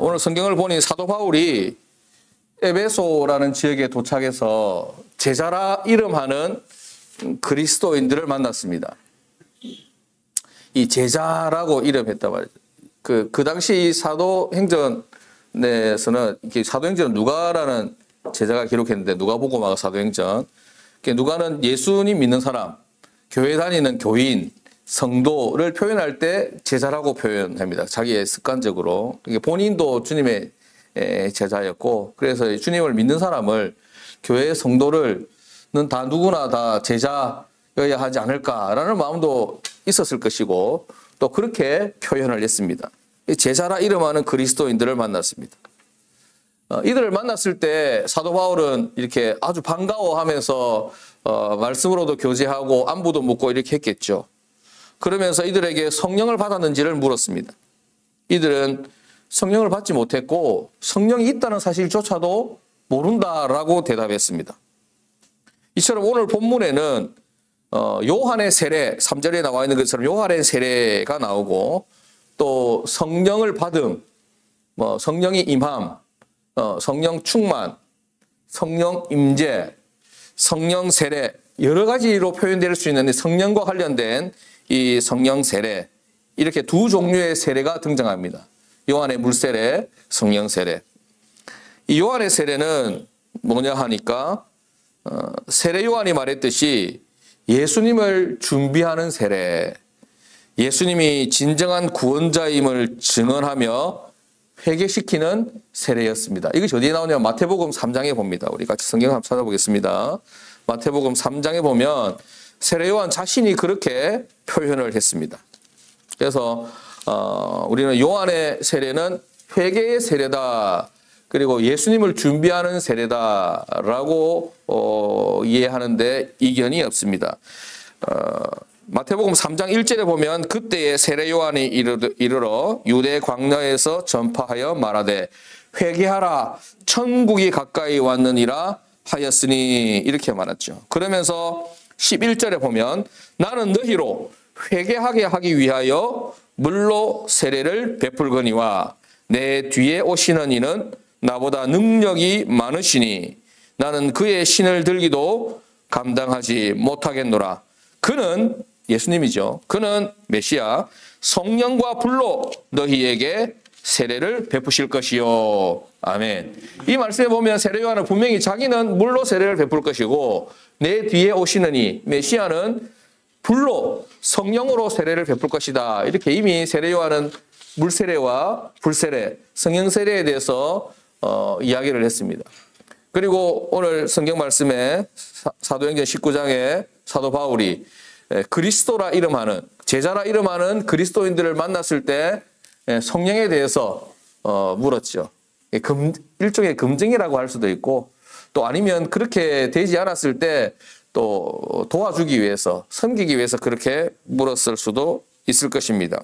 오늘 성경을 보니 사도 바울이 에베소라는 지역에 도착해서 제자라 이름하는 그리스도인들을 만났습니다. 이 제자라고 이름했단 말이죠. 그 당시 사도행전에서는, 사도행전은 누가라는 제자가 기록했는데, 누가복음하고 사도행전. 누가는 예수님 믿는 사람, 교회 다니는 교인, 성도를 표현할 때 제자라고 표현합니다. 자기의 습관적으로. 본인도 주님의 제자였고, 그래서 주님을 믿는 사람을, 교회의 성도를 다 누구나 다 제자여야 하지 않을까라는 마음도 있었을 것이고, 또 그렇게 표현을 했습니다. 제자라 이름하는 그리스도인들을 만났습니다. 이들을 만났을 때 사도 바울은 이렇게 아주 반가워하면서 말씀으로도 교제하고 안부도 묻고 이렇게 했겠죠. 그러면서 이들에게 성령을 받았는지를 물었습니다. 이들은 성령을 받지 못했고 성령이 있다는 사실조차도 모른다라고 대답했습니다. 이처럼 오늘 본문에는 요한의 세례, 3절에 나와 있는 것처럼 요한의 세례가 나오고, 또 성령을 받음, 성령이 임함, 성령 충만, 성령 임재, 성령 세례, 여러 가지로 표현될 수 있는데 성령과 관련된 이 성령 세례, 이렇게 두 종류의 세례가 등장합니다. 요한의 물세례, 성령 세례. 이 요한의 세례는 뭐냐 하니까 세례 요한이 말했듯이 예수님을 준비하는 세례, 예수님이 진정한 구원자임을 증언하며 회개시키는 세례였습니다. 이것이 어디에 나오냐면 마태복음 3장에 봅니다. 우리 같이 성경 한번 찾아보겠습니다. 마태복음 3장에 보면 세례 요한 자신이 그렇게 표현을 했습니다. 그래서 우리는 요한의 세례는 회개의 세례다, 그리고 예수님을 준비하는 세례다라고 이해하는데 이견이 없습니다. 마태복음 3장 1절에 보면 그때에 세례 요한이 이르러 유대 광야에서 전파하여 말하되 회개하라 천국이 가까이 왔느니라 하였으니, 이렇게 말했죠. 그러면서 11절에 보면 나는 너희로 회개하게 하기 위하여 물로 세례를 베풀거니와 내 뒤에 오시는 이는 나보다 능력이 많으시니 나는 그의 신을 들기도 감당하지 못하겠노라. 그는, 예수님이죠. 그는 메시아 성령과 불로 너희에게 세례를 베푸실 것이요. 아멘. 이 말씀에 보면 세례 요한은 분명히 자기는 물로 세례를 베풀 것이고, 내 뒤에 오시는 이 메시아는 불로, 성령으로 세례를 베풀 것이다. 이렇게 이미 세례 요한은 물세례와 불세례, 성령세례에 대해서 이야기를 했습니다. 그리고 오늘 성경 말씀에 사도행전 19장에 사도 바울이 그리스도라 이름하는, 제자라 이름하는 그리스도인들을 만났을 때 성령에 대해서 물었죠. 일종의 검증이라고 할 수도 있고, 또 아니면 그렇게 되지 않았을 때 또 도와주기 위해서, 섬기기 위해서 그렇게 물었을 수도 있을 것입니다.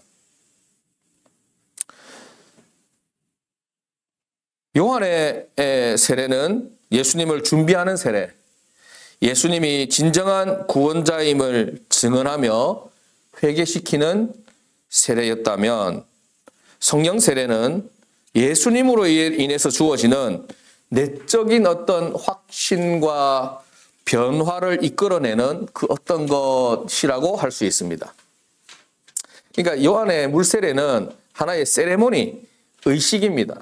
요한의 세례는 예수님을 준비하는 세례, 예수님이 진정한 구원자임을 증언하며 회개시키는 세례였다면, 성령 세례는 예수님으로 인해서 주어지는 내적인 어떤 확신과 변화를 이끌어내는 그 어떤 것이라고 할 수 있습니다. 그러니까 요한의 물세례는 하나의 세레모니, 의식입니다.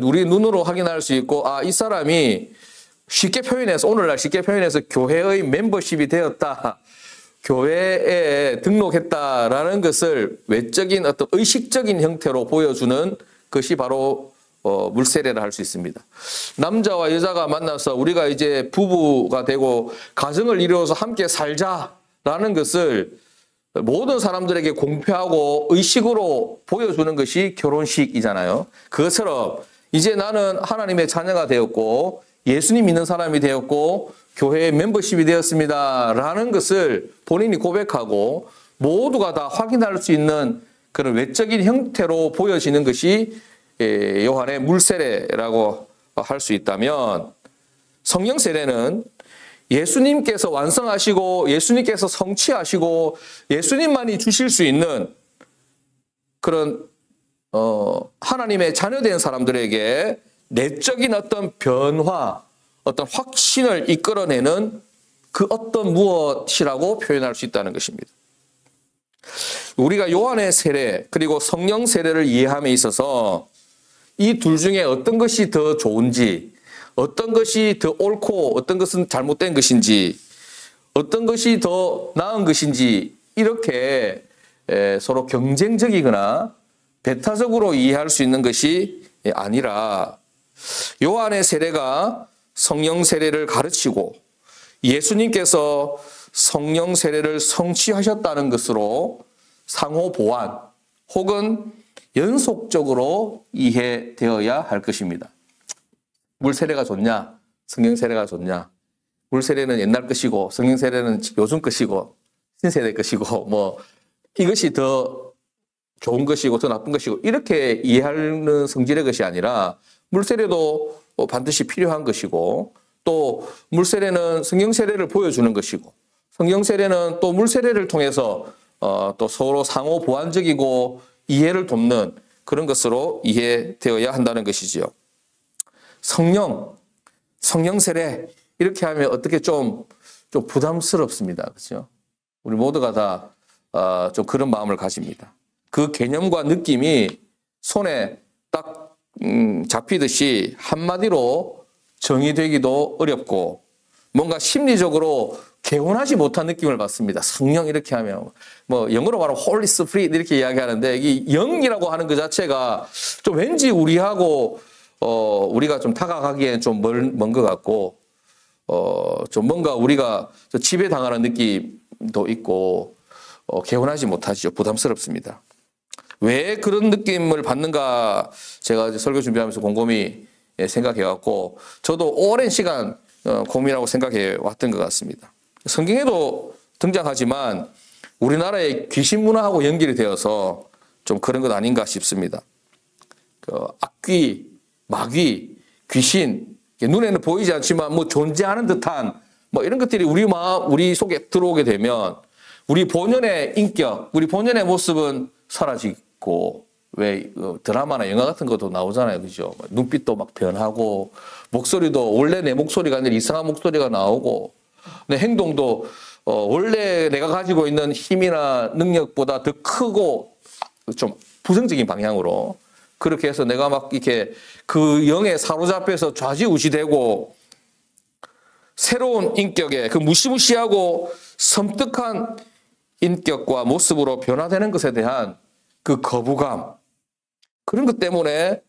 우리 눈으로 확인할 수 있고, 이 사람이 쉽게 표현해서, 오늘날 쉽게 표현해서 교회의 멤버십이 되었다, 교회에 등록했다라는 것을 외적인 어떤 의식적인 형태로 보여주는 것이 바로 물세례를 할 수 있습니다. 남자와 여자가 만나서 우리가 이제 부부가 되고 가정을 이루어서 함께 살자라는 것을 모든 사람들에게 공표하고 의식으로 보여주는 것이 결혼식이잖아요. 그것처럼 이제 나는 하나님의 자녀가 되었고 예수님 믿는 사람이 되었고 교회의 멤버십이 되었습니다 라는 것을 본인이 고백하고 모두가 다 확인할 수 있는 그런 외적인 형태로 보여지는 것이 요한의 물세례라고 할 수 있다면, 성령 세례는 예수님께서 완성하시고 예수님께서 성취하시고 예수님만이 주실 수 있는 그런 하나님의 자녀된 사람들에게 내적인 어떤 변화, 어떤 확신을 이끌어내는 그 어떤 무엇이라고 표현할 수 있다는 것입니다. 우리가 요한의 세례 그리고 성령 세례를 이해함에 있어서 이 둘 중에 어떤 것이 더 좋은지, 어떤 것이 더 옳고 어떤 것은 잘못된 것인지, 어떤 것이 더 나은 것인지 이렇게 서로 경쟁적이거나 배타적으로 이해할 수 있는 것이 아니라 요한의 세례가 성령 세례를 가르치고 예수님께서 성령 세례를 성취하셨다는 것으로 상호 보완 혹은 연속적으로 이해되어야 할 것입니다. 물 세례가 좋냐? 성령 세례가 좋냐? 물 세례는 옛날 것이고 성령 세례는 요즘 것이고 신세대 것이고 뭐 이것이 더 좋은 것이고 더 나쁜 것이고 이렇게 이해하는 성질의 것이 아니라 물 세례도 반드시 필요한 것이고 또 물 세례는 성령 세례를 보여주는 것이고 성령 세례는 또 물 세례를 통해서 또 서로 상호 보완적이고 이해를 돕는 그런 것으로 이해되어야 한다는 것이지요. 성령 세례 이렇게 하면 어떻게 좀 부담스럽습니다. 그렇죠? 우리 모두가 다 좀 그런 마음을 가집니다. 그 개념과 느낌이 손에 딱 잡히듯이 한마디로 정의되기도 어렵고 뭔가 심리적으로 개운하지 못한 느낌을 받습니다. 성령 이렇게 하면 뭐 영어로 말하면 Holy Spirit 이렇게 이야기하는데 이 영이라고 하는 그 자체가 좀 왠지 우리하고 우리가 좀 다가가기엔 좀 먼 것 같고 좀 뭔가 우리가 지배당하는 느낌도 있고 개운하지 못하죠. 부담스럽습니다. 왜 그런 느낌을 받는가 제가 설교 준비하면서 곰곰이 생각해왔고 저도 오랜 시간 고민하고 생각해 왔던 것 같습니다. 성경에도 등장하지만 우리나라의 귀신 문화하고 연결이 되어서 좀 그런 것 아닌가 싶습니다. 악귀, 마귀, 귀신 눈에는 보이지 않지만 뭐 존재하는 듯한 뭐 이런 것들이 우리 속에 들어오게 되면 우리 본연의 인격, 우리 본연의 모습은 사라지고 왜 드라마나 영화 같은 것도 나오잖아요. 그죠? 눈빛도 막 변하고 목소리도 원래 내 목소리가 아니라 이상한 목소리가 나오고 내 행동도 원래 내가 가지고 있는 힘이나 능력보다 더 크고 좀 부정적인 방향으로 그렇게 해서 내가 막 이렇게 그 영에 사로잡혀서 좌지우지되고 새로운 인격의 그 무시무시하고 섬뜩한 인격과 모습으로 변화되는 것에 대한 그 거부감 그런 것 때문에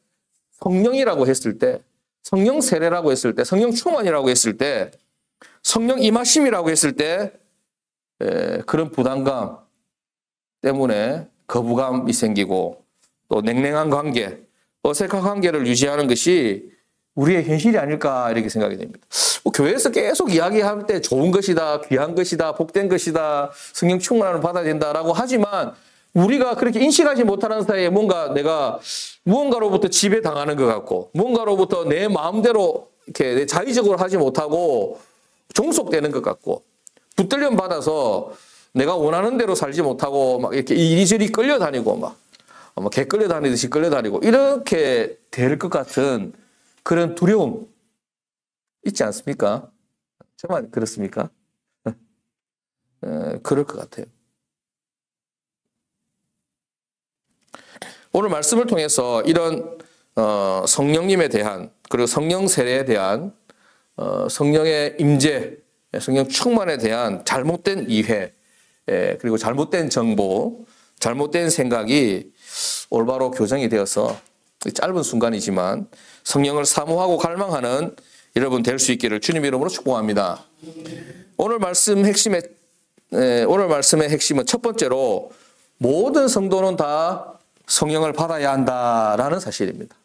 성령이라고 했을 때 성령 세례라고 했을 때 성령 충만이라고 했을 때 성령 임하심이라고 했을 때 그런 부담감 때문에 거부감이 생기고 또 냉랭한 관계, 어색한 관계를 유지하는 것이 우리의 현실이 아닐까 이렇게 생각이 됩니다. 교회에서 계속 이야기할 때 좋은 것이다, 귀한 것이다, 복된 것이다, 성령 충만을 받아야 된다라고 하지만 우리가 그렇게 인식하지 못하는 사이에 뭔가 내가 무언가로부터 지배당하는 것 같고 무언가로부터 내 마음대로 이렇게 내 자의적으로 하지 못하고 종속되는 것 같고 붙들림 받아서 내가 원하는 대로 살지 못하고 막 이렇게 이리저리 끌려다니고 막 개 끌려다니듯이 끌려다니고 이렇게 될 것 같은 그런 두려움 있지 않습니까? 정말 그렇습니까? 그럴 것 같아요. 오늘 말씀을 통해서 이런 성령님에 대한 그리고 성령 세례에 대한 성령의 임재, 성령 충만에 대한 잘못된 이해 그리고 잘못된 정보, 잘못된 생각이 올바로 교정이 되어서 짧은 순간이지만 성령을 사모하고 갈망하는 여러분 될 수 있기를 주님 이름으로 축복합니다. 오늘 말씀의 핵심은 첫 번째로 모든 성도는 다 성령을 받아야 한다라는 사실입니다.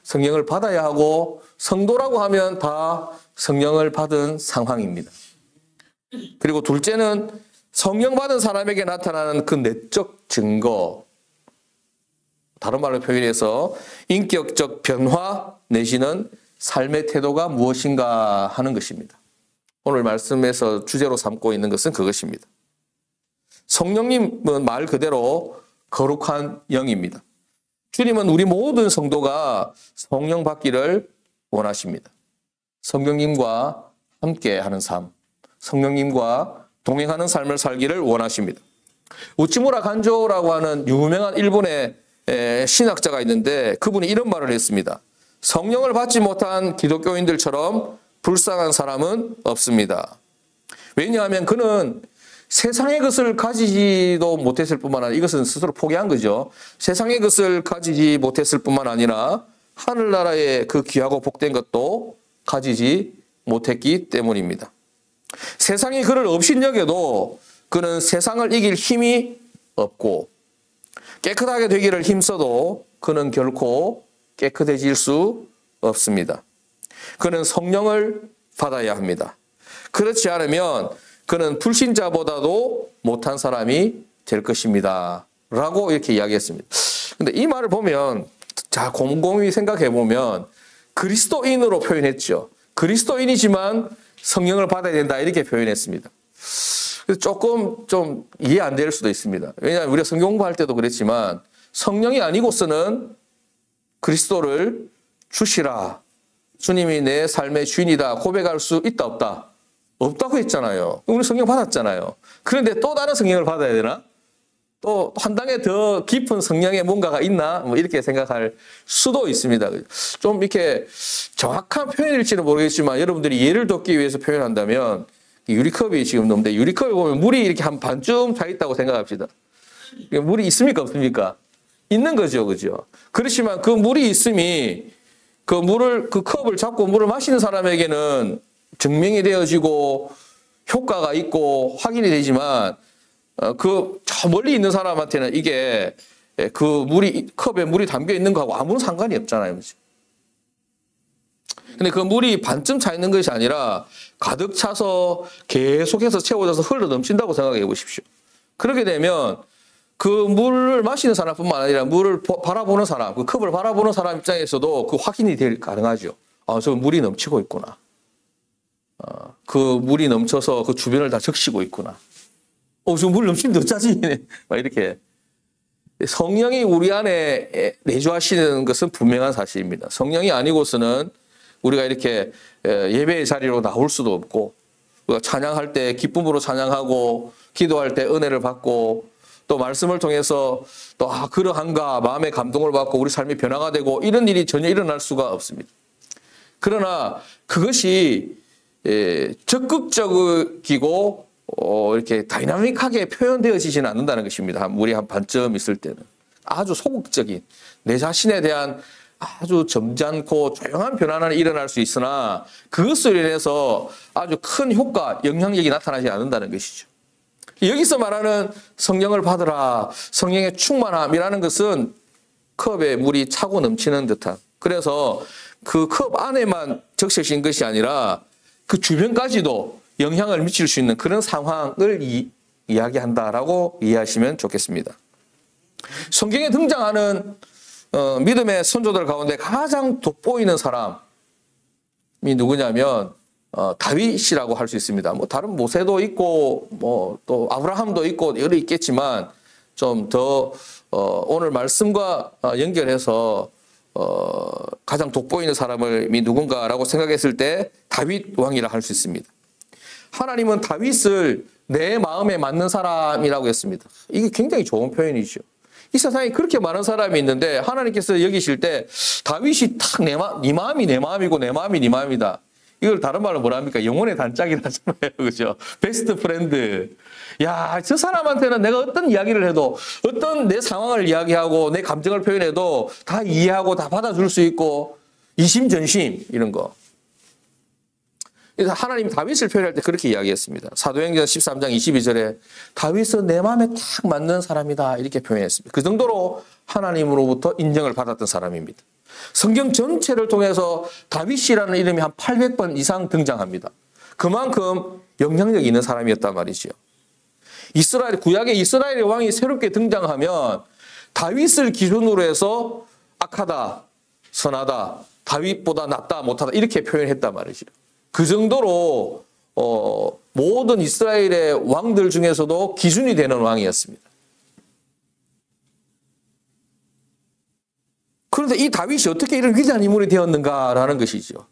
성령을 받아야 하고 성도라고 하면 다 성령을 받은 상황입니다. 그리고 둘째는 성령 받은 사람에게 나타나는 그 내적 증거, 다른 말로 표현해서 인격적 변화 내지는 삶의 태도가 무엇인가 하는 것입니다. 오늘 말씀에서 주제로 삼고 있는 것은 그것입니다. 성령님은 말 그대로 거룩한 영입니다. 주님은 우리 모든 성도가 성령 받기를 원하십니다. 성령님과 함께하는 삶, 성령님과 동행하는 삶을 살기를 원하십니다. 우치무라 간조라고 하는 유명한 일본의 신학자가 있는데 그분이 이런 말을 했습니다. 성령을 받지 못한 기독교인들처럼 불쌍한 사람은 없습니다. 왜냐하면 그는 세상의 것을 가지지도 못했을 뿐만 아니라 이것은 스스로 포기한 거죠. 세상의 것을 가지지 못했을 뿐만 아니라 하늘나라의 그 귀하고 복된 것도 가지지 못했기 때문입니다. 세상이 그를 업신여겨도 그는 세상을 이길 힘이 없고 깨끗하게 되기를 힘써도 그는 결코 깨끗해질 수 없습니다. 그는 성령을 받아야 합니다. 그렇지 않으면 그는 불신자보다도 못한 사람이 될 것입니다. 라고 이렇게 이야기했습니다. 근데 이 말을 보면 자 곰곰이 생각해 보면 그리스도인으로 표현했죠. 그리스도인이지만 성령을 받아야 된다 이렇게 표현했습니다. 그래서 조금 좀 이해 안 될 수도 있습니다. 왜냐하면 우리가 성경 공부할 때도 그랬지만 성령이 아니고서는 그리스도를 주시라. 주님이 내 삶의 주인이다. 고백할 수 있다 없다? 없다고 했잖아요. 우리 성령 받았잖아요. 그런데 또 다른 성령을 받아야 되나? 또 한 단계 더 깊은 성령의 뭔가가 있나? 뭐 이렇게 생각할 수도 있습니다. 좀 이렇게 정확한 표현일지는 모르겠지만 여러분들이 예를 돕기 위해서 표현한다면 유리컵이 지금 넘는데 유리컵에 보면 물이 이렇게 한 반쯤 차 있다고 생각합시다. 물이 있습니까? 없습니까? 있는 거죠. 그죠? 그렇지만 그 물이 있음이 그 컵을 잡고 물을 마시는 사람에게는 증명이 되어지고 효과가 있고 확인이 되지만 저 멀리 있는 사람한테는 이게 그 컵에 물이 담겨 있는 거하고 아무런 상관이 없잖아요. 그죠? 근데 그 물이 반쯤 차 있는 것이 아니라 가득 차서 계속해서 채워져서 흘러 넘친다고 생각해 보십시오. 그렇게 되면 그 물을 마시는 사람뿐만 아니라 물을 바라보는 사람, 그 컵을 바라보는 사람 입장에서도 그 확인이 가능하죠. 아, 저 물이 넘치고 있구나. 그 물이 넘쳐서 그 주변을 다 적시고 있구나. 저 물 넘치는데 어쩌지? 막 이렇게. 성령이 우리 안에 내주하시는 것은 분명한 사실입니다. 성령이 아니고서는 우리가 이렇게 예배의 자리로 나올 수도 없고, 우리가 찬양할 때 기쁨으로 찬양하고, 기도할 때 은혜를 받고, 또 말씀을 통해서 또 그러한가 마음의 감동을 받고 우리 삶이 변화가 되고 이런 일이 전혀 일어날 수가 없습니다. 그러나 그것이 적극적이고 이렇게 다이나믹하게 표현되어지지는 않는다는 것입니다. 물이 한 반쯤 있을 때는 아주 소극적인 내 자신에 대한 아주 점잖고 조용한 변화는 일어날 수 있으나 그것으로 인해서 아주 큰 효과, 영향력이 나타나지 않는다는 것이죠. 여기서 말하는 성령을 받으라, 성령의 충만함이라는 것은 컵에 물이 차고 넘치는 듯한, 그래서 그 컵 안에만 적셔진 것이 아니라 그 주변까지도 영향을 미칠 수 있는 그런 상황을 이야기한다라고 이해하시면 좋겠습니다. 성경에 등장하는 믿음의 선조들 가운데 가장 돋보이는 사람이 누구냐면 다윗이라고 할 수 있습니다. 뭐 다른 모세도 있고 뭐 또 아브라함도 있고 여러 있겠지만 좀 더 오늘 말씀과 연결해서 가장 돋보이는 사람이 누군가라고 생각했을 때 다윗 왕이라 할 수 있습니다. 하나님은 다윗을 내 마음에 맞는 사람이라고 했습니다. 이게 굉장히 좋은 표현이죠. 이 세상에 그렇게 많은 사람이 있는데 하나님께서 여기실 때 다윗이 탁 네 마음이 내 마음이고 내 마음이 네 마음이다. 이걸 다른 말로 뭐라 합니까? 영혼의 단짝이라 하잖아요. 그죠? 베스트 프렌드. 야, 저 사람한테는 내가 어떤 이야기를 해도, 어떤 내 상황을 이야기하고 내 감정을 표현해도 다 이해하고 다 받아줄 수 있고, 이심전심, 이런 거. 그래서 하나님이 다윗을 표현할 때 그렇게 이야기했습니다. 사도행전 13장 22절에 다윗은 내 마음에 딱 맞는 사람이다. 이렇게 표현했습니다. 그 정도로 하나님으로부터 인정을 받았던 사람입니다. 성경 전체를 통해서 다윗이라는 이름이 한 800번 이상 등장합니다. 그만큼 영향력이 있는 사람이었단 말이죠. 구약의 이스라엘의 왕이 새롭게 등장하면 다윗을 기준으로 해서 악하다, 선하다, 다윗보다 낫다, 못하다 이렇게 표현했단 말이죠. 그 정도로 모든 이스라엘의 왕들 중에서도 기준이 되는 왕이었습니다. 그런데 이 다윗이 어떻게 이런 위대한 인물이 되었는가라는 것이죠.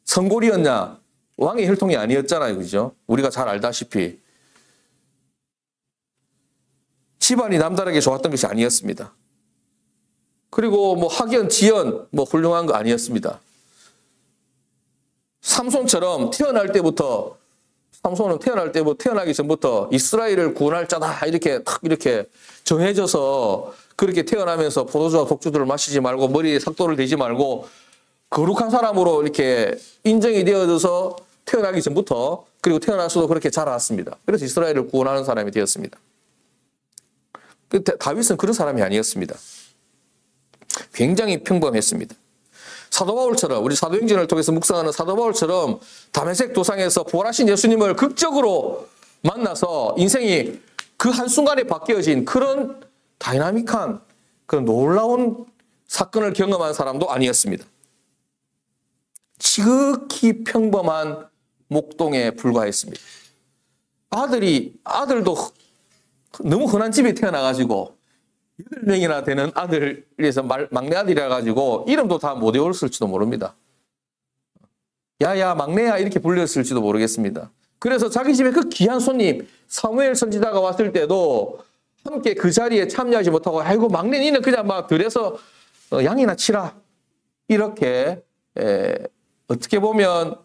성골이었냐? 왕의 혈통이 아니었잖아요. 그죠? 우리가 잘 알다시피. 집안이 남다르게 좋았던 것이 아니었습니다. 그리고 뭐 학연, 지연, 뭐 훌륭한 거 아니었습니다. 삼손처럼 삼손은 태어나기 전부터 이스라엘을 구원할 자다 이렇게 정해져서 그렇게 태어나면서 포도주와 독주들을 마시지 말고 머리에 삭도를 대지 말고 거룩한 사람으로 이렇게 인정이 되어져서 태어나기 전부터 그리고 태어나서도 그렇게 자라왔습니다. 그래서 이스라엘을 구원하는 사람이 되었습니다. 다윗은 그런 사람이 아니었습니다. 굉장히 평범했습니다. 사도 바울처럼 우리 사도행전을 통해서 묵상하는 사도 바울처럼 다메섹 도상에서 부활하신 예수님을 극적으로 만나서 인생이 그 한순간에 바뀌어진 그런 다이나믹한 그런 놀라운 사건을 경험한 사람도 아니었습니다. 지극히 평범한 목동에 불과했습니다. 아들도 너무 흔한 집에 태어나가지고 8명이나 되는 아들에서 막내 아들이라 가지고 이름도 다 못 외웠을지도 모릅니다. 야야 막내야 이렇게 불렸을지도 모르겠습니다. 그래서 자기 집에 그 귀한 손님 사무엘 선지자가 왔을 때도 함께 그 자리에 참여하지 못하고 아이고 막내 니는 그냥 막 들여서 양이나 치라 이렇게 어떻게 보면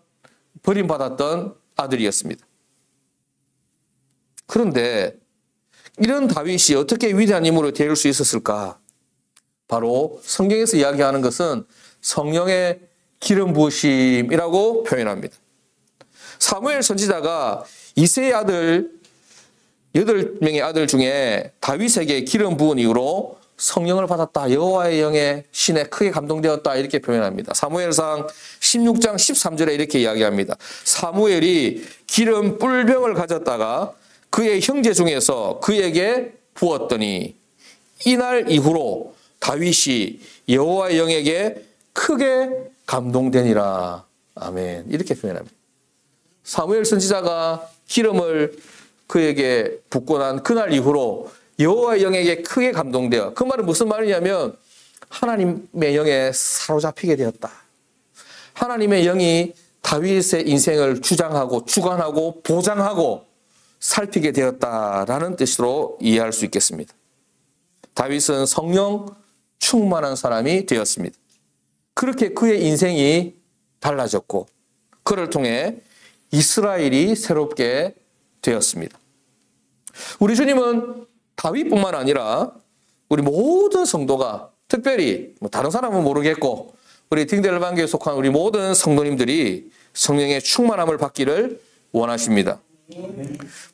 버림받았던 아들이었습니다. 그런데 이런 다윗이 어떻게 위대한 인물로 될 수 있었을까? 바로 성경에서 이야기하는 것은 성령의 기름 부으심이라고 표현합니다. 사무엘 선지자가 이새의 아들 8명의 아들 중에 다윗에게 기름 부은 이후로 성령을 받았다. 여호와의 영에 신에 크게 감동되었다. 이렇게 표현합니다. 사무엘상 16장 13절에 이렇게 이야기합니다. 사무엘이 기름 뿔병을 가졌다가 그의 형제 중에서 그에게 부었더니 이날 이후로 다윗이 여호와의 영에게 크게 감동되니라. 아멘. 이렇게 표현합니다. 사무엘 선지자가 기름을 그에게 붓고 난 그날 이후로 여호와의 영에게 크게 감동되어, 그 말은 무슨 말이냐면 하나님의 영에 사로잡히게 되었다. 하나님의 영이 다윗의 인생을 주장하고 주관하고 보장하고 살피게 되었다라는 뜻으로 이해할 수 있겠습니다. 다윗은 성령 충만한 사람이 되었습니다. 그렇게 그의 인생이 달라졌고 그를 통해 이스라엘이 새롭게 되었습니다. 우리 주님은 다윗뿐만 아니라 우리 모든 성도가, 특별히 다른 사람은 모르겠고 우리 딩델반교에 속한 우리 모든 성도님들이 성령의 충만함을 받기를 원하십니다.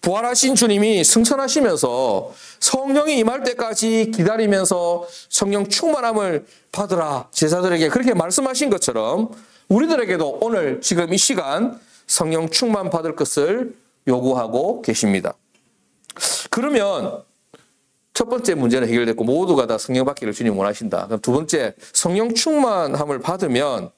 부활하신 주님이 승천하시면서 성령이 임할 때까지 기다리면서 성령 충만함을 받으라 제자들에게 그렇게 말씀하신 것처럼 우리들에게도 오늘 지금 이 시간 성령 충만 받을 것을 요구하고 계십니다. 그러면 첫 번째 문제는 해결됐고 모두가 다 성령 받기를 주님 원하신다. 그럼 두 번째, 성령 충만함을 받으면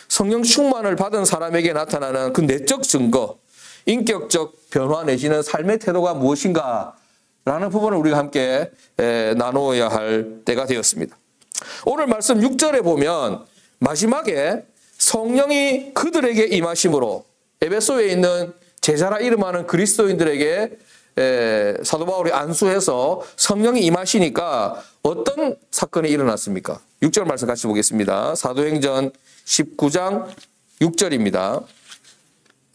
성령 충만을 받은 사람에게 나타나는 그 내적 증거, 인격적 변화 내지는 삶의 태도가 무엇인가라는 부분을 우리가 함께 나누어야 할 때가 되었습니다. 오늘 말씀 6절에 보면 마지막에 성령이 그들에게 임하심으로 에베소에 있는 제자라 이름하는 그리스도인들에게 사도 바울이 안수해서 성령이 임하시니까 어떤 사건이 일어났습니까? 6절 말씀 같이 보겠습니다. 사도행전 19장 6절입니다.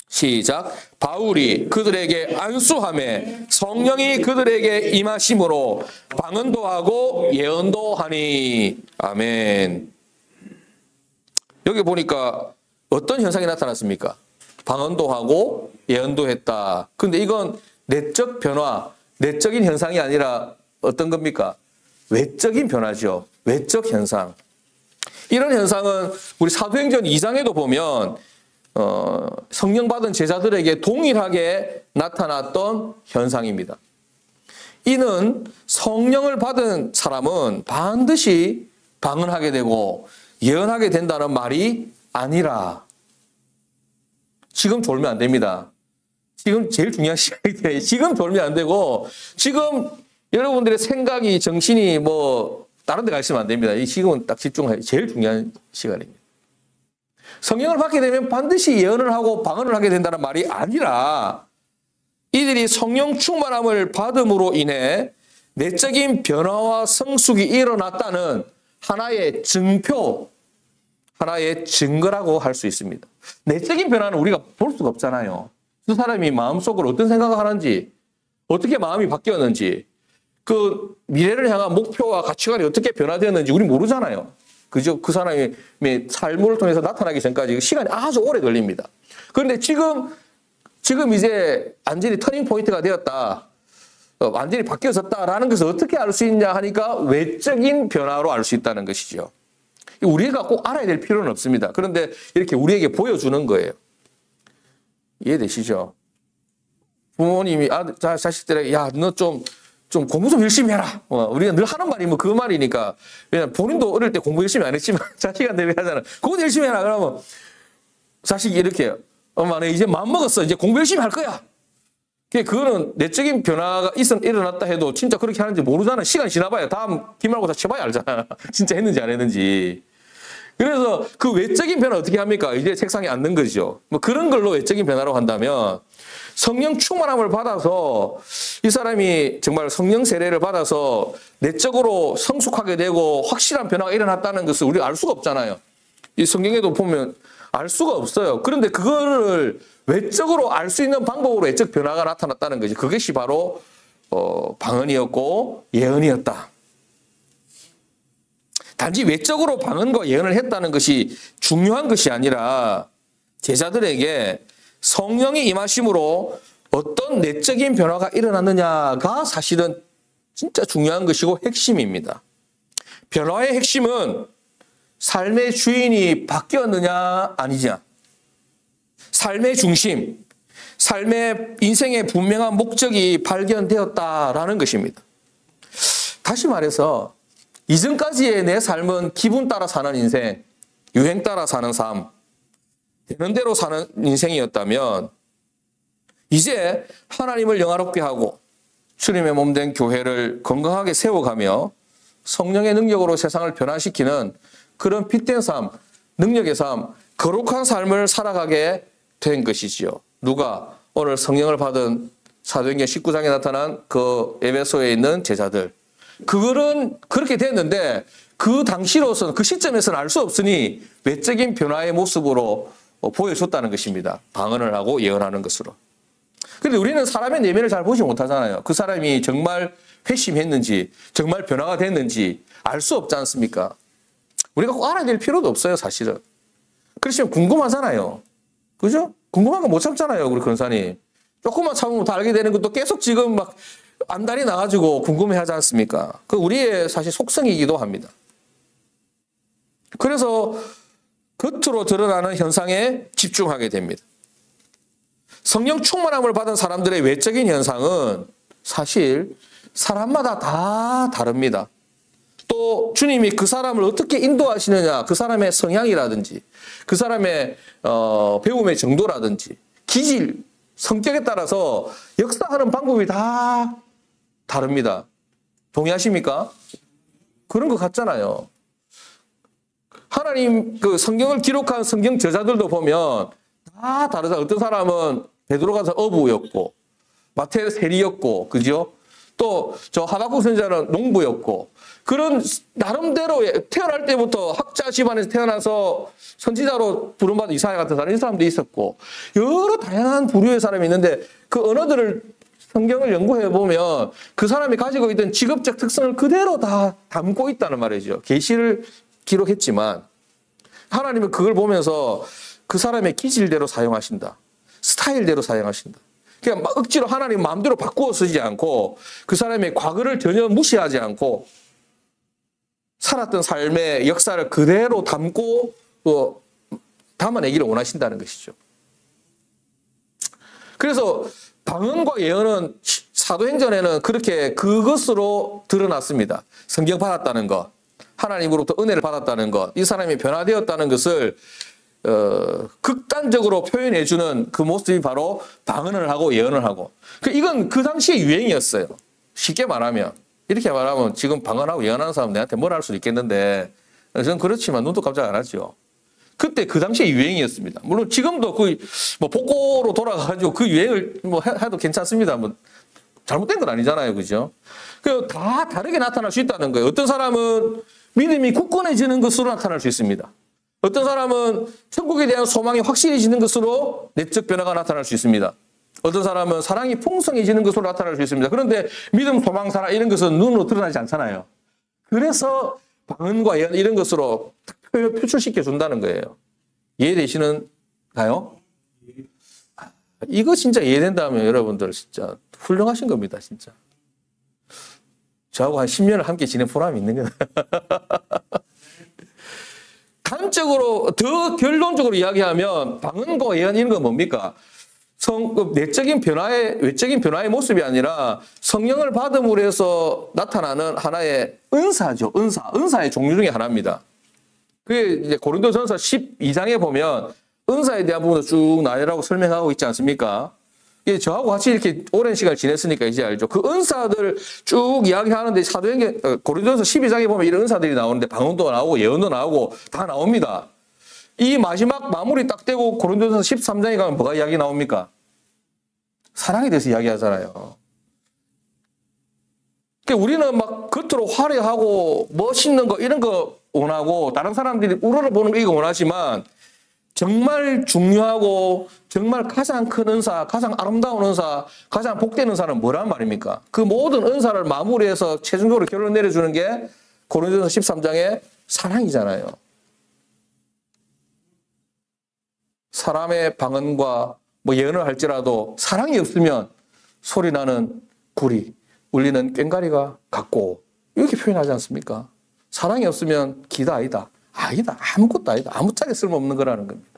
시작. 바울이 그들에게 안수하매 성령이 그들에게 임하심으로 방언도 하고 예언도 하니. 아멘. 여기 보니까 어떤 현상이 나타났습니까? 방언도 하고 예언도 했다. 근데 이건 내적 변화, 내적인 현상이 아니라 어떤 겁니까? 외적인 변화죠. 외적 현상. 이런 현상은 우리 사도행전 2장에도 보면 성령 받은 제자들에게 동일하게 나타났던 현상입니다. 이는 성령을 받은 사람은 반드시 방언하게 되고 예언하게 된다는 말이 아니라 지금 졸면 안 됩니다. 지금 제일 중요한 시간이 돼요. 지금 졸면 안 되고 지금 여러분들의 생각이 정신이 뭐 다른 데 가 있으면 안 됩니다. 이 지금은 딱 집중해야 제일 중요한 시간입니다. 성령을 받게 되면 반드시 예언을 하고 방언을 하게 된다는 말이 아니라 이들이 성령 충만함을 받음으로 인해 내적인 변화와 성숙이 일어났다는 하나의 증표, 하나의 증거라고 할 수 있습니다. 내적인 변화는 우리가 볼 수가 없잖아요. 그 사람이 마음속으로 어떤 생각을 하는지, 어떻게 마음이 바뀌었는지, 그 미래를 향한 목표와 가치관이 어떻게 변화되었는지 우리 모르잖아요. 그죠? 그 사람의 삶을 통해서 나타나기 전까지 시간이 아주 오래 걸립니다. 그런데 지금 이제 완전히 터닝 포인트가 되었다. 완전히 바뀌어졌다라는 것을 어떻게 알 수 있냐 하니까 외적인 변화로 알 수 있다는 것이죠. 우리가 꼭 알아야 될 필요는 없습니다. 그런데 이렇게 우리에게 보여주는 거예요. 이해되시죠? 부모님이 자식들에게 야, 너 좀 공부 좀 열심히 해라. 우리가 늘 하는 말이 뭐 그 말이니까. 왜냐면 본인도 어릴 때 공부 열심히 안 했지만 자식한테 왜 하잖아. 공부 열심히 해라. 그러면 자식이 이렇게 엄마 나 이제 마음 먹었어. 이제 공부 열심히 할 거야. 그거는 내적인 변화가 일어났다 해도 진짜 그렇게 하는지 모르잖아. 시간이 지나봐야 다음 기말고사 쳐봐야 알잖아. 진짜 했는지 안 했는지. 그래서 그 외적인 변화 어떻게 합니까? 이제 책상에 앉는 거죠. 뭐 그런 걸로 외적인 변화로 한다면 성령 충만함을 받아서 이 사람이 정말 성령 세례를 받아서 내적으로 성숙하게 되고 확실한 변화가 일어났다는 것을 우리가 알 수가 없잖아요. 이 성경에도 보면 알 수가 없어요. 그런데 그거를 외적으로 알 수 있는 방법으로 외적 변화가 나타났다는 것이 그것이 바로 방언이었고 예언이었다. 단지 외적으로 방언과 예언을 했다는 것이 중요한 것이 아니라 제자들에게 성령이 임하심으로 어떤 내적인 변화가 일어났느냐가 사실은 진짜 중요한 것이고 핵심입니다. 변화의 핵심은 삶의 주인이 바뀌었느냐 아니냐. 삶의 중심, 삶의 인생의 분명한 목적이 발견되었다라는 것입니다. 다시 말해서 이전까지의 내 삶은 기분 따라 사는 인생, 유행 따라 사는 삶, 되는 대로 사는 인생이었다면 이제 하나님을 영화롭게 하고 주님의 몸된 교회를 건강하게 세워가며 성령의 능력으로 세상을 변화시키는 그런 빛된 삶, 능력의 삶, 거룩한 삶을 살아가게 된 것이지요. 누가? 오늘 성령을 받은 사도행전 19장에 나타난 그 에베소에 있는 제자들. 그거는 그렇게 됐는데 그 당시로서는 그 시점에서는 알 수 없으니 외적인 변화의 모습으로 보여줬다는 것입니다. 방언을 하고 예언하는 것으로. 그런데 우리는 사람의 내면을 잘 보지 못하잖아요. 그 사람이 정말 회심했는지 정말 변화가 됐는지 알 수 없지 않습니까? 우리가 꼭 알아야 될 필요도 없어요, 사실은. 그렇지만 궁금하잖아요. 그죠? 궁금한 거 못 참잖아요, 우리 권사님. 조금만 참으면 다 알게 되는 것도 계속 지금 막 안달이 나가지고 궁금해 하지 않습니까? 그 우리의 사실 속성이기도 합니다. 그래서 겉으로 드러나는 현상에 집중하게 됩니다. 성령 충만함을 받은 사람들의 외적인 현상은 사실 사람마다 다 다릅니다. 또 주님이 그 사람을 어떻게 인도하시느냐, 그 사람의 성향이라든지 그 사람의 배움의 정도라든지 기질, 성격에 따라서 역사하는 방법이 다 다릅니다. 동의하십니까? 그런 것 같잖아요. 하나님 그 성경을 기록한 성경 저자들도 보면 다 다르다. 어떤 사람은 베드로가 어부였고 마태는 세리였고, 그죠? 또 저 하박국 선지자는 농부였고, 그런 나름대로 태어날 때부터 학자 집안에서 태어나서 선지자로 부름받은 이사야 같은 사람, 이 사람도 있었고 여러 다양한 부류의 사람이 있는데 그 언어들을 성경을 연구해 보면 그 사람이 가지고 있던 직업적 특성을 그대로 다 담고 있다는 말이죠. 계시를 기록했지만 하나님은 그걸 보면서 그 사람의 기질대로 사용하신다. 스타일대로 사용하신다. 그냥 막 억지로 하나님 마음대로 바꾸어 쓰지 않고 그 사람의 과거를 전혀 무시하지 않고 살았던 삶의 역사를 그대로 담고 담아내기를 원하신다는 것이죠. 그래서 방언과 예언은 사도행전에는 그렇게 그것으로 드러났습니다. 성경 받았다는 것, 하나님으로부터 은혜를 받았다는 것, 이 사람이 변화되었다는 것을 극단적으로 표현해주는 그 모습이 바로 방언을 하고 예언을 하고. 이건 그 당시의 유행이었어요. 쉽게 말하면. 이렇게 말하면 지금 방언하고 예언하는 사람 내한테 뭐라 할 수도 있겠는데 저는 그렇지만 눈도 깜짝 안 하죠. 그때 그 당시에 유행이었습니다. 물론 지금도 그 뭐 복고로 돌아가가지고 그 유행을 뭐 해도 괜찮습니다. 뭐 잘못된 건 아니잖아요. 그죠? 그 다 다르게 나타날 수 있다는 거예요. 어떤 사람은 믿음이 굳건해지는 것으로 나타날 수 있습니다. 어떤 사람은 천국에 대한 소망이 확실해지는 것으로 내적 변화가 나타날 수 있습니다. 어떤 사람은 사랑이 풍성해지는 것으로 나타날 수 있습니다. 그런데 믿음, 소망, 사랑 이런 것은 눈으로 드러나지 않잖아요. 그래서 방언과 예언 이런 것으로 표출시켜 준다는 거예요. 이해되시는가요? 이거 진짜 이해된다면 여러분들 진짜 훌륭하신 겁니다. 진짜. 저하고 한 10년을 함께 지낸 보람이 있는 거예요. 단적으로 더 결론적으로 이야기하면 방언과 예언 이런 건 뭡니까? 내적인 변화의 외적인 변화의 모습이 아니라 성령을 받음으로 해서 나타나는 하나의 은사죠. 은사의 종류 중에 하나입니다. 그게 이제 고린도전서 12장에 보면 은사에 대한 부분도 쭉 나열하고 설명하고 있지 않습니까? 이게 저하고 같이 이렇게 오랜 시간을 지냈으니까 이제 알죠. 그 은사들 쭉 이야기하는데 고린도전서 12장에 보면 이런 은사들이 나오는데 방언도 나오고 예언도 나오고 다 나옵니다. 이 마지막 마무리 딱 되고 고린도전서 13장에 가면 뭐가 이야기 나옵니까? 사랑에 대해서 이야기하잖아요. 그러니까 우리는 막 겉으로 화려하고 멋있는 거 이런 거 원하고 다른 사람들이 우러러보는 거 이거 원하지만 정말 중요하고 정말 가장 큰 은사, 가장 아름다운 은사, 가장 복된 은사는 뭐란 말입니까? 그 모든 은사를 마무리해서 최종적으로 결론을 내려주는 게 고린도전서 13장의 사랑이잖아요. 사람의 방언과 뭐 예언을 할지라도 사랑이 없으면 소리나는 구리, 울리는 꽹과리가 같고 이렇게 표현하지 않습니까? 사랑이 없으면 기다 아니다. 아니다. 아무것도 아니다. 아무짝에 쓸모없는 거라는 겁니다.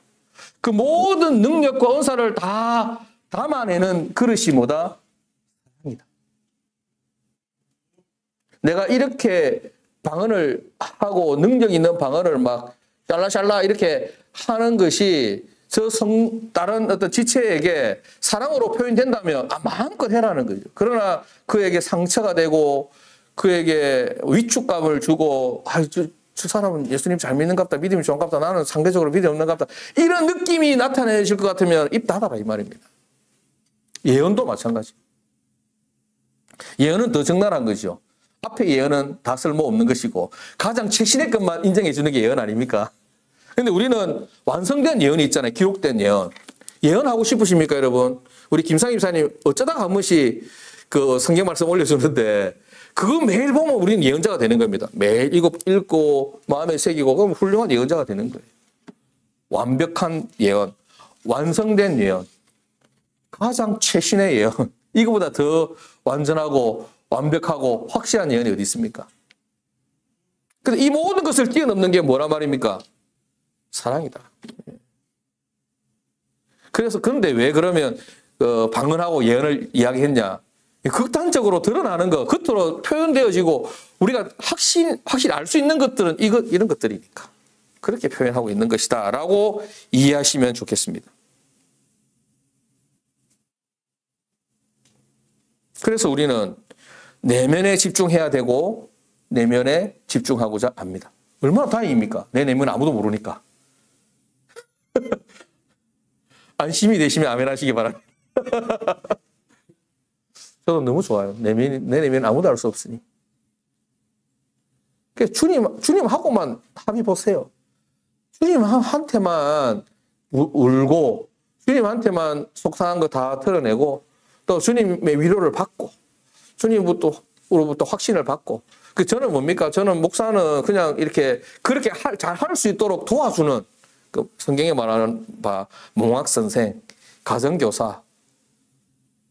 그 모든 능력과 은사를 다 담아내는 그릇이 뭐다? 사랑이다. 내가 이렇게 방언을 하고 능력 있는 방언을 막 샬라샬라 이렇게 하는 것이 다른 어떤 지체에게 사랑으로 표현된다면 마음껏 해라는 거죠. 그러나 그에게 상처가 되고 그에게 위축감을 주고 저 사람은 예수님 잘 믿는갑다. 믿음이 좋은갑다. 나는 상대적으로 믿음이 없는갑다. 이런 느낌이 나타내실 것 같으면 입 닫아라 이 말입니다. 예언도 마찬가지. 예언은 더 적나라한 거죠. 앞에 예언은 다 쓸모없는 것이고 가장 최신의 것만 인정해 주는 게 예언 아닙니까? 근데 우리는 완성된 예언이 있잖아요. 기록된 예언. 예언하고 싶으십니까, 여러분? 우리 김상희 집사님 어쩌다가 한 번씩 그 성경 말씀 올려주는데 그거 매일 보면 우리는 예언자가 되는 겁니다. 매일 읽고 마음에 새기고 그럼 훌륭한 예언자가 되는 거예요. 완벽한 예언, 완성된 예언, 가장 최신의 예언. 이거보다 더 완전하고 완벽하고 확실한 예언이 어디 있습니까? 근데 이 모든 것을 뛰어넘는 게 뭐란 말입니까? 사랑이다. 그래서 그런데 왜 그러면 방언하고 예언을 이야기했냐? 극단적으로 드러나는 것, 겉으로 표현되어지고 우리가 확실히 알 수 있는 것들은 이런 것들이니까 그렇게 표현하고 있는 것이다 라고 이해하시면 좋겠습니다. 그래서 우리는 내면에 집중해야 되고 내면에 집중하고자 합니다. 얼마나 다행입니까? 내 내면 아무도 모르니까. 안심이 되시면 아멘 하시기 바랍니다. 저도 너무 좋아요. 내 내면 아무도 알 수 없으니. 주님하고만 합의 보세요. 주님한테만 울고, 주님한테만 속상한 거 다 털어내고, 또 주님의 위로를 받고, 주님으로부터 확신을 받고. 저는 뭡니까? 저는 목사는 그냥 이렇게, 그렇게 잘 할 수 있도록 도와주는, 그 성경에 말하는 몽학선생, 가정교사,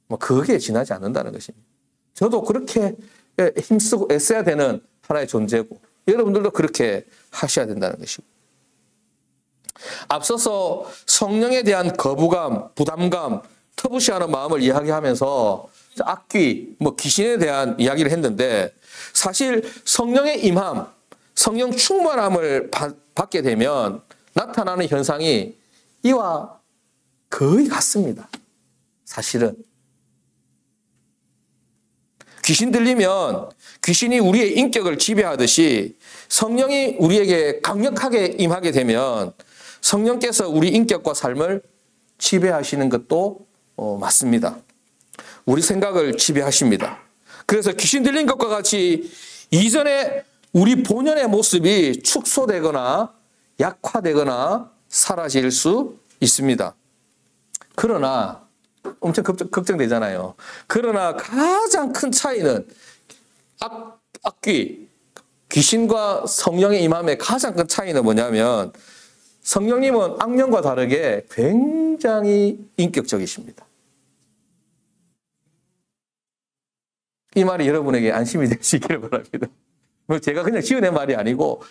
뭐 그게 지나지 않는다는 것입니다. 저도 그렇게 힘쓰고 애써야 되는 하나의 존재고 여러분들도 그렇게 하셔야 된다는 것이고 앞서서 성령에 대한 거부감, 부담감, 터부시하는 마음을 이야기하면서 악귀, 귀신에 대한 이야기를 했는데 사실 성령의 임함, 성령 충만함을 받게 되면 나타나는 현상이 이와 거의 같습니다. 사실은. 귀신 들리면 귀신이 우리의 인격을 지배하듯이 성령이 우리에게 강력하게 임하게 되면 성령께서 우리 인격과 삶을 지배하시는 것도 맞습니다. 우리 생각을 지배하십니다. 그래서 귀신 들린 것과 같이 이전에 우리 본연의 모습이 축소되거나 약화되거나 사라질 수 있습니다. 그러나 엄청 걱정되잖아요. 그러나 가장 큰 차이는 악귀, 귀신과 성령의 임함의 가장 큰 차이는 뭐냐면 성령님은 악령과 다르게 굉장히 인격적이십니다. 이 말이 여러분에게 안심이 되시기를 바랍니다. 제가 그냥 지어낸 말이 아니고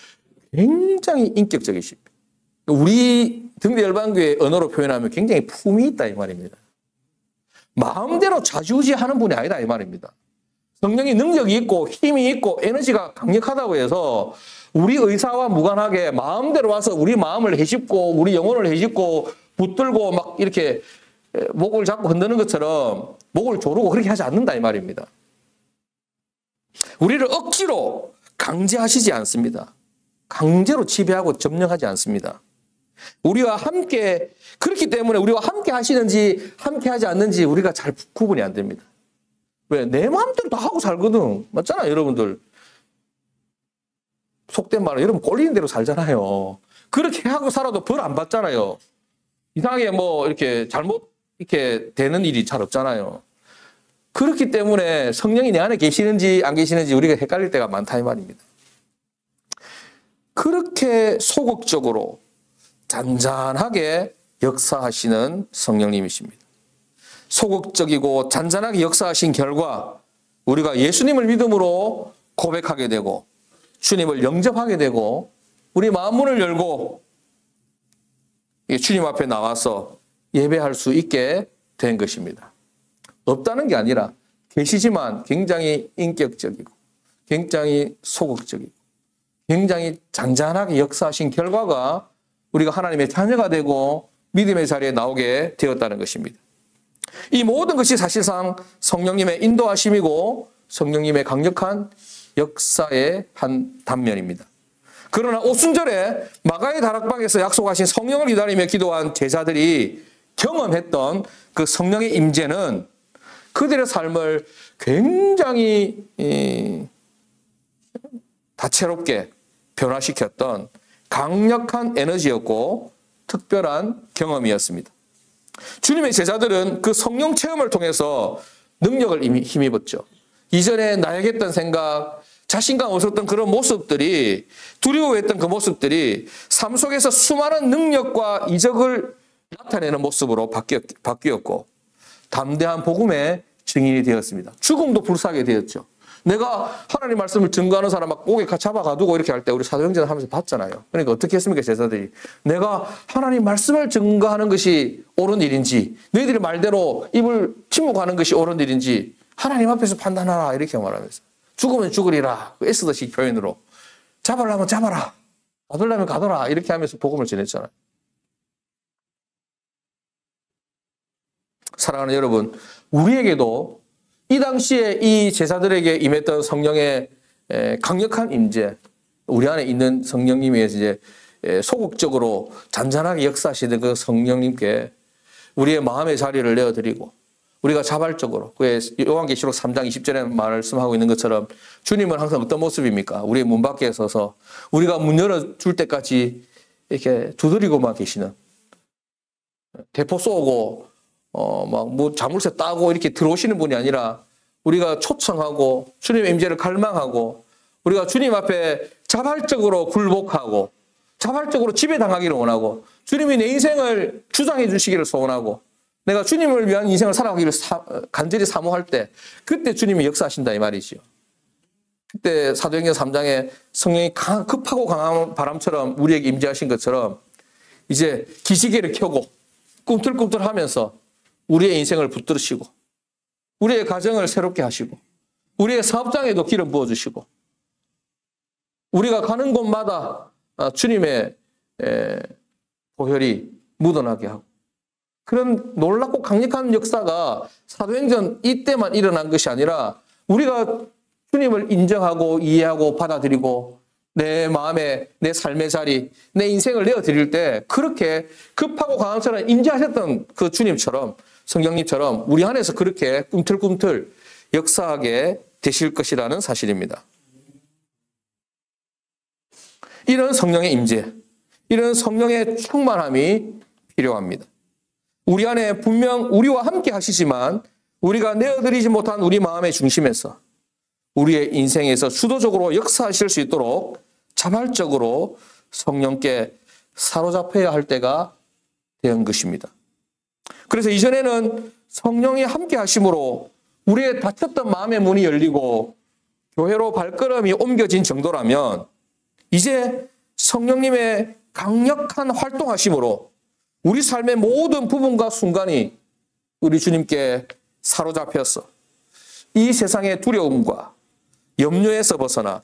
굉장히 인격적이십니다. 우리 등대열방교의 언어로 표현하면 굉장히 품이 있다 이 말입니다. 마음대로 좌지우지하는 분이 아니다 이 말입니다. 성령이 능력이 있고 힘이 있고 에너지가 강력하다고 해서 우리 의사와 무관하게 마음대로 와서 우리 마음을 헤집고 우리 영혼을 헤집고 붙들고 막 이렇게 목을 잡고 흔드는 것처럼 목을 조르고 그렇게 하지 않는다 이 말입니다. 우리를 억지로 강제하시지 않습니다. 강제로 지배하고 점령하지 않습니다. 우리와 함께 그렇기 때문에 우리와 함께 하시는지 함께 하지 않는지 우리가 잘 구분이 안 됩니다. 왜? 내 마음대로 다 하고 살거든. 맞잖아요, 여러분들. 속된 말은 여러분 꼴리는 대로 살잖아요. 그렇게 하고 살아도 벌 안 받잖아요. 이상하게 뭐 이렇게 잘못 이렇게 되는 일이 잘 없잖아요. 그렇기 때문에 성령이 내 안에 계시는지 안 계시는지 우리가 헷갈릴 때가 많다 이 말입니다. 그렇게 소극적으로 잔잔하게 역사하시는 성령님이십니다. 소극적이고 잔잔하게 역사하신 결과 우리가 예수님을 믿음으로 고백하게 되고 주님을 영접하게 되고 우리 마음문을 열고 주님 앞에 나와서 예배할 수 있게 된 것입니다. 없다는 게 아니라 계시지만 굉장히 인격적이고 굉장히 소극적이고 굉장히 잔잔하게 역사하신 결과가 우리가 하나님의 자녀가 되고 믿음의 자리에 나오게 되었다는 것입니다. 이 모든 것이 사실상 성령님의 인도하심이고 성령님의 강력한 역사의 한 단면입니다. 그러나 오순절에 마가의 다락방에서 약속하신 성령을 기다리며 기도한 제자들이 경험했던 그 성령의 임재는 그들의 삶을 굉장히 다채롭게 변화시켰던 강력한 에너지였고 특별한 경험이었습니다. 주님의 제자들은 그 성령 체험을 통해서 능력을 힘입었죠. 이전에 나약했던 생각, 자신감 없었던 그런 모습들이, 두려워했던 그 모습들이 삶 속에서 수많은 능력과 이적을 나타내는 모습으로 바뀌었고 담대한 복음의 증인이 되었습니다. 죽음도 불사하게 되었죠. 내가 하나님 말씀을 증거하는 사람 막 목에 잡아가두고 이렇게 할 때 우리 사도행전 하면서 봤잖아요. 그러니까 어떻게 했습니까, 제자들이? 내가 하나님 말씀을 증거하는 것이 옳은 일인지 너희들의 말대로 입을 침묵하는 것이 옳은 일인지 하나님 앞에서 판단하라 이렇게 말하면서 죽으면 죽으리라 에스더식 표현으로 잡으려면 잡아라 가두려면 가둬라 이렇게 하면서 복음을 전했잖아요. 사랑하는 여러분, 우리에게도 이 당시에 이 제자들에게 임했던 성령의 강력한 임재, 우리 안에 있는 성령님의 이제 소극적으로 잔잔하게 역사하시는 그 성령님께 우리의 마음의 자리를 내어드리고 우리가 자발적으로 그의 요한계시록 3장 20절에 말씀하고 있는 것처럼 주님은 항상 어떤 모습입니까? 우리의 문 밖에 서서 우리가 문 열어줄 때까지 이렇게 두드리고만 계시는 대포 쏘고 막 뭐 자물쇠 따고 이렇게 들어오시는 분이 아니라 우리가 초청하고 주님의 임재를 갈망하고 우리가 주님 앞에 자발적으로 굴복하고 자발적으로 지배당하기를 원하고 주님이 내 인생을 주장해 주시기를 소원하고 내가 주님을 위한 인생을 살아가기를 간절히 사모할 때 그때 주님이 역사하신다 이 말이지요. 그때 사도행전 3장에 성령이 급하고 강한 바람처럼 우리에게 임재하신 것처럼 이제 기지개를 켜고 꿈틀꿈틀하면서 우리의 인생을 붙들으시고 우리의 가정을 새롭게 하시고 우리의 사업장에도 기름 부어주시고 우리가 가는 곳마다 주님의 보혈이 묻어나게 하고 그런 놀랍고 강력한 역사가 사도행전 이때만 일어난 것이 아니라 우리가 주님을 인정하고 이해하고 받아들이고 내 마음에 내 삶의 자리, 내 인생을 내어드릴 때 그렇게 급하고 강함처럼 인지하셨던 그 주님처럼 성령님처럼 우리 안에서 그렇게 꿈틀꿈틀 역사하게 되실 것이라는 사실입니다. 이런 성령의 임재, 이런 성령의 충만함이 필요합니다. 우리 안에 분명 우리와 함께 하시지만 우리가 내어드리지 못한 우리 마음의 중심에서 우리의 인생에서 주도적으로 역사하실 수 있도록 자발적으로 성령께 사로잡혀야 할 때가 된 것입니다. 그래서 이전에는 성령이 함께 하심으로 우리의 닫혔던 마음의 문이 열리고 교회로 발걸음이 옮겨진 정도라면 이제 성령님의 강력한 활동하심으로 우리 삶의 모든 부분과 순간이 우리 주님께 사로잡혀서 이 세상의 두려움과 염려에서 벗어나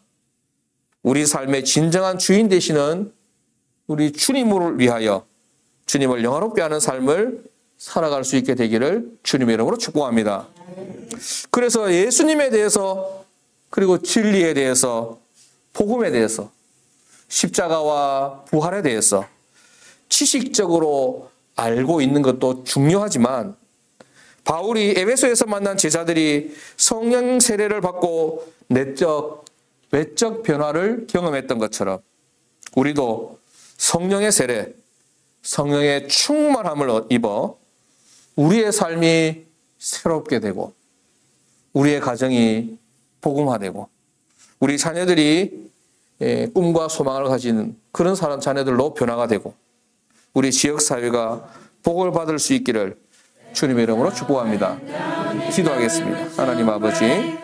우리 삶의 진정한 주인 되시는 우리 주님을 위하여 주님을 영화롭게 하는 삶을 살아갈 수 있게 되기를 주님의 이름으로 축복합니다. 그래서 예수님에 대해서 그리고 진리에 대해서 복음에 대해서 십자가와 부활에 대해서 지식적으로 알고 있는 것도 중요하지만 바울이 에베소에서 만난 제자들이 성령 세례를 받고 내적, 외적 변화를 경험했던 것처럼 우리도 성령의 세례, 성령의 충만함을 입어 우리의 삶이 새롭게 되고 우리의 가정이 복음화되고 우리 자녀들이 꿈과 소망을 가진 그런 사람 자녀들로 변화가 되고 우리 지역사회가 복을 받을 수 있기를 주님의 이름으로 축복합니다. 기도하겠습니다. 하나님 아버지